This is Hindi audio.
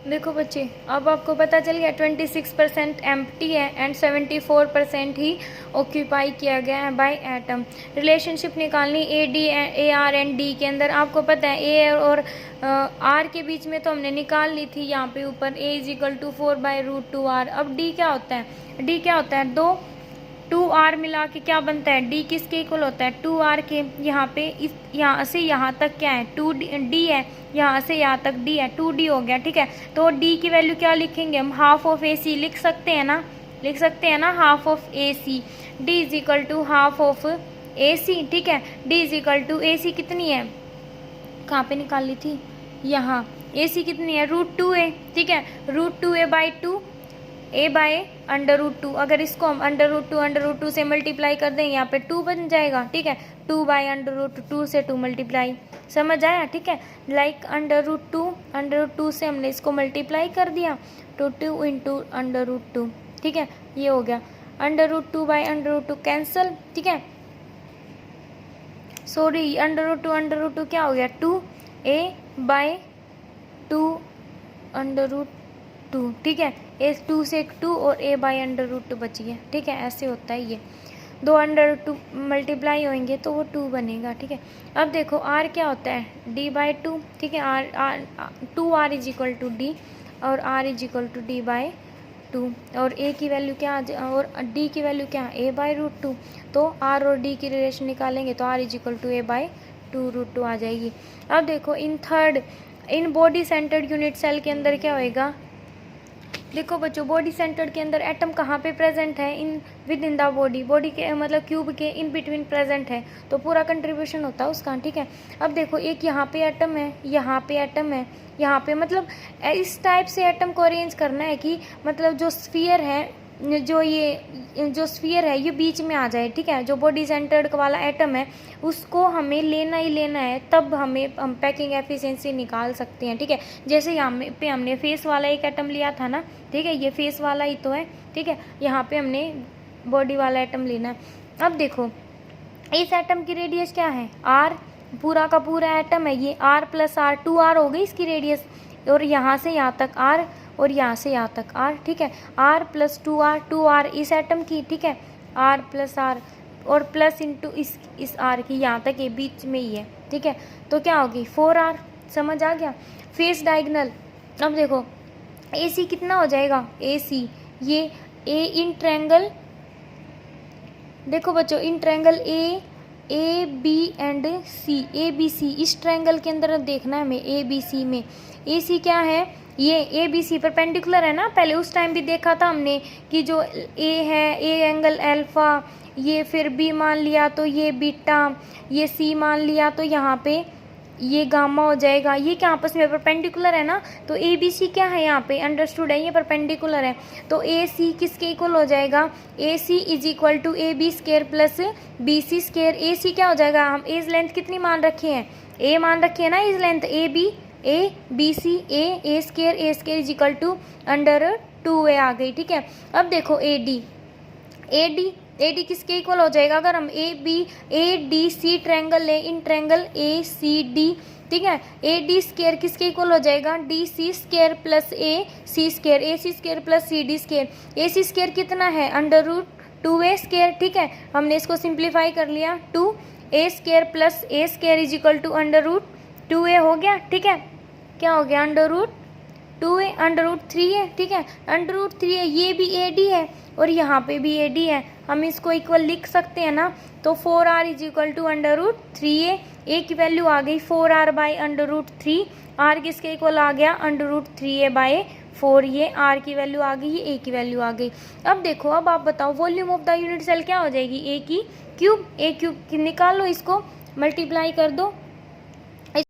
देखो बच्चे, अब आपको पता चल गया 26% एम्प्टी है एंड 74% ही ऑक्यूपाई किया गया है बाय एटम। रिलेशनशिप निकालनी A D A R and D के अंदर। आपको पता है ए और आर के बीच में तो हमने निकाल ली थी यहाँ पे ऊपर, ए इज इक्वल टू 4/√2r। अब डी क्या होता है, डी क्या होता है, 2r मिला के क्या बनता है, डी किसके इक्वल होता है, 2r के। यहाँ पे इस यहाँ से यहाँ तक क्या है, 2d है, यहाँ से यहाँ तक d है, 2d हो गया। ठीक है, तो d की वैल्यू क्या लिखेंगे हम, हाफ ऑफ AC लिख सकते हैं ना, लिख सकते हैं ना, half of AC। d is equal to half of AC। ठीक है, d is equal to AC कितनी है, कहाँ पे निकाल ली थी, यहाँ। AC कितनी है, √2a। ठीक है, √2a/2, a/√2। अगर इसको हम √2 से मल्टीप्लाई कर दें, यहाँ पे 2 बन जाएगा। ठीक है, 2/√2 से 2 मल्टीप्लाई, समझ आया। ठीक है, लाइक √2 से हमने इसको मल्टीप्लाई कर दिया तो 2 इंटू √2। ठीक है, ये हो गया, √2/√2 कैंसल। ठीक है, सॉरी, √2 क्या हो गया, 2a/2 2। ठीक है, इस 2 से 2 और a/√2 बच गया। ठीक है, ऐसे होता है ये, 2 √2 मल्टीप्लाई होंगे तो वो 2 बनेगा। ठीक है, अब देखो r क्या होता है, d/2। ठीक है, r 2r is equal to d और r is equal to d/2। और a की वैल्यू क्या और d की वैल्यू क्या, a/√2। तो r और d की रिलेशन निकालेंगे तो r is equal to a/2√2 आ जाएगी। अब देखो इन बॉडी सेंटर्ड यूनिट सेल के अंदर क्या होएगा, देखो बच्चों, बॉडी सेंटर के अंदर एटम कहाँ पे प्रेजेंट है, विद इन द बॉडी के मतलब क्यूब के इन बिटवीन प्रेजेंट है, तो पूरा कंट्रीब्यूशन होता है उसका। ठीक है, अब देखो, एक यहाँ पे एटम है, यहाँ पे एटम है, यहाँ पे, मतलब इस टाइप से एटम को अरेंज करना है कि मतलब जो स्फीयर है, जो स्फीयर है ये बीच में आ जाए। ठीक है, जो बॉडी सेंटर्ड वाला एटम है उसको हमें लेना ही लेना है, तब हम पैकिंग एफिशिएंसी निकाल सकते हैं। ठीक है, जैसे यहाँ पे हमने फेस वाला एक एटम लिया था ना। ठीक है, ये फेस वाला ही तो है। ठीक है, यहाँ पे हमने बॉडी वाला एटम लेना है। अब देखो, इस एटम की रेडियस क्या है, r, पूरा का पूरा एटम है ये, r + r, 2r हो गई इसकी रेडियस, और यहाँ से यहाँ तक r और यहाँ से यहाँ तक r। ठीक है, r + 2r इस एटम की। ठीक है, r + r और प्लस इंटू इस r की, यहाँ तक ये बीच में ही है। ठीक है, तो क्या होगी, 4r। समझ आ गया। फेस डायगोनल, अब देखो AC कितना हो जाएगा, AC ये A इन ट्रायंगल, देखो बच्चों, in triangle AB and C, ABC, इस ट्रायंगल के अंदर देखना है हमें, ABC में AC क्या है, ये ABC परपेंडिकुलर है ना, पहले उस टाइम भी देखा था हमने कि जो A है, A एंगल अल्फा, ये फिर B मान लिया तो ये बीटा, ये C मान लिया तो यहाँ पे ये गामा हो जाएगा। ये क्या आपस में परपेंडिकुलर है ना, तो ABC क्या है, यहाँ पे अंडरस्टूड है, ये परपेंडिकुलर है। तो AC किसके इक्वल हो जाएगा, AC is equal to AB² plus BC²। AC क्या हो जाएगा, हम एज लेंथ कितनी मान रखे हैं, A मान रखे हैं ना, edge length BC A² is equal to √2a आ गई। ठीक है, अब देखो AD किसके इक्वल हो जाएगा, अगर हम ADC ट्रायंगल ले, इन ट्रायंगल ACD। ठीक है, AD² किसके इक्वल हो जाएगा, DC² plus AC² plus CD²। AC² कितना है, √2a²। ठीक है, हमने इसको सिंप्लीफाई कर लिया, 2a² plus a² is equal to √2a हो गया। ठीक है, क्या हो गया, √2a, √3a। ठीक है, √3a, ये भी AD है और यहाँ पे भी AD है, हम इसको इक्वल लिख सकते हैं ना। तो 4r is equal to √3a, a की वैल्यू आ गई 4r/√3, r किसके इक्वल आ गया, √3a/4, ये r की वैल्यू आ गई, ये a की वैल्यू आ गई। अब देखो, अब आप बताओ volume of the unit cell क्या हो जाएगी, a की क्यूब निकालो, इसको मल्टीप्लाई कर दो